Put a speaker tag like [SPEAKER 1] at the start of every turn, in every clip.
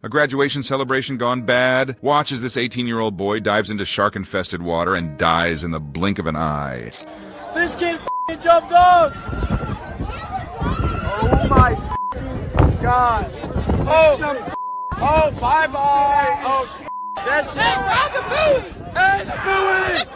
[SPEAKER 1] A graduation celebration gone bad? Watch as this 18-year-old boy dives into shark-infested water and dies in the blink of an eye.
[SPEAKER 2] This kid jumped off! Oh my God! Oh, bye-bye! Oh, that's it! Hey, the buoy!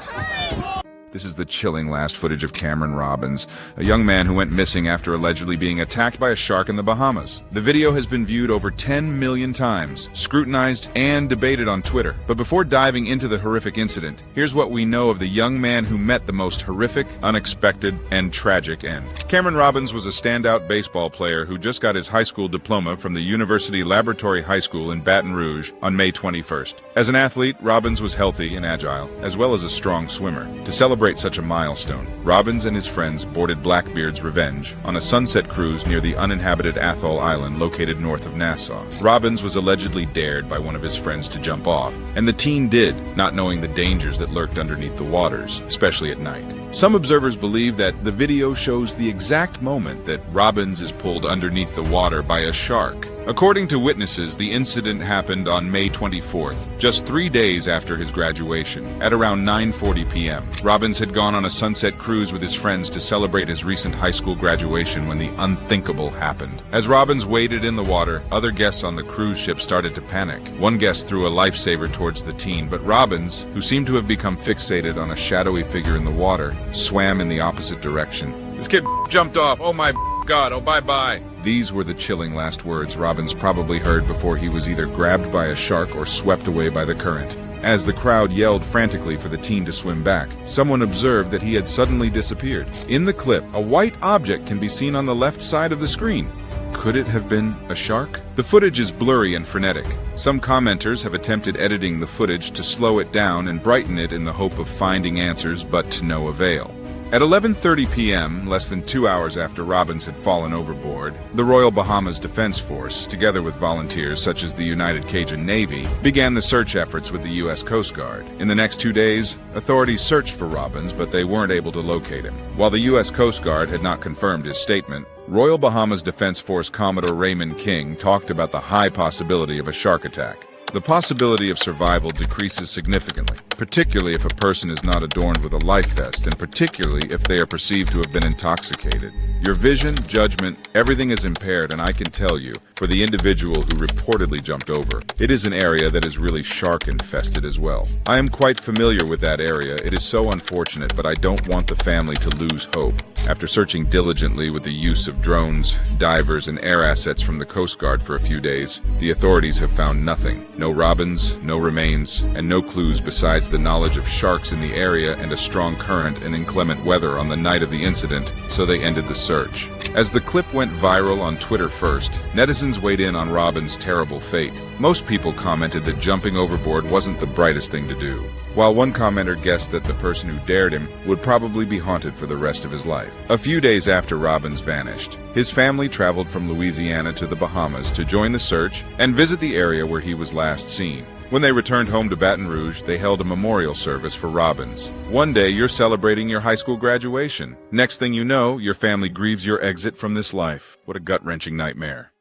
[SPEAKER 1] This is the chilling last footage of Cameron Robbins, a young man who went missing after allegedly being attacked by a shark in the Bahamas. The video has been viewed over 10 million times, scrutinized, and debated on Twitter. But before diving into the horrific incident, here's what we know of the young man who met the most horrific, unexpected, and tragic end. Cameron Robbins was a standout baseball player who just got his high school diploma from the University Laboratory High School in Baton Rouge on May 21st. As an athlete, Robbins was healthy and agile, as well as a strong swimmer. To celebrate such a milestone, Robbins and his friends boarded Blackbeard's Revenge on a sunset cruise near the uninhabited Atoll Island located north of Nassau. Robbins was allegedly dared by one of his friends to jump off, and the teen did, not knowing the dangers that lurked underneath the waters, especially at night. Some observers believe that the video shows the exact moment that Robbins is pulled underneath the water by a shark. According to witnesses, the incident happened on May 24th, just 3 days after his graduation, at around 9:40 p.m. Robbins had gone on a sunset cruise with his friends to celebrate his recent high school graduation when the unthinkable happened. As Robbins waded in the water, other guests on the cruise ship started to panic. One guest threw a lifesaver towards the teen, but Robbins, who seemed to have become fixated on a shadowy figure in the water, swam in the opposite direction. This kid jumped off. Oh my God, oh bye-bye. These were the chilling last words Robbins probably heard before he was either grabbed by a shark or swept away by the current. As the crowd yelled frantically for the teen to swim back, someone observed that he had suddenly disappeared. In the clip, a white object can be seen on the left side of the screen. Could it have been a shark? The footage is blurry and frenetic. Some commenters have attempted editing the footage to slow it down and brighten it in the hope of finding answers, but to no avail. At 11:30 p.m., less than 2 hours after Robbins had fallen overboard, the Royal Bahamas Defense Force, together with volunteers such as the United Cajun Navy, began the search efforts with the U.S. Coast Guard. In the next 2 days, authorities searched for Robbins, but they weren't able to locate him. While the U.S. Coast Guard had not confirmed his statement, Royal Bahamas Defense Force Commodore Raymond King talked about the high possibility of a shark attack. The possibility of survival decreases significantly, particularly if a person is not adorned with a life vest, and particularly if they are perceived to have been intoxicated. Your vision, judgment, everything is impaired, and I can tell you, for the individual who reportedly jumped over, it is an area that is really shark-infested as well. I am quite familiar with that area. It is so unfortunate, but I don't want the family to lose hope. After searching diligently with the use of drones, divers, and air assets from the Coast Guard for a few days, the authorities have found nothing. No Robbins, no remains, and no clues besides the knowledge of sharks in the area and a strong current and inclement weather on the night of the incident, so they ended the search. As the clip went viral on Twitter first, netizens weighed in on Robbins' terrible fate. Most people commented that jumping overboard wasn't the brightest thing to do, while one commenter guessed that the person who dared him would probably be haunted for the rest of his life. A few days after Robbins vanished, his family traveled from Louisiana to the Bahamas to join the search and visit the area where he was last seen. When they returned home to Baton Rouge, they held a memorial service for Robbins. One day, you're celebrating your high school graduation. Next thing you know, your family grieves your exit from this life. What a gut-wrenching nightmare.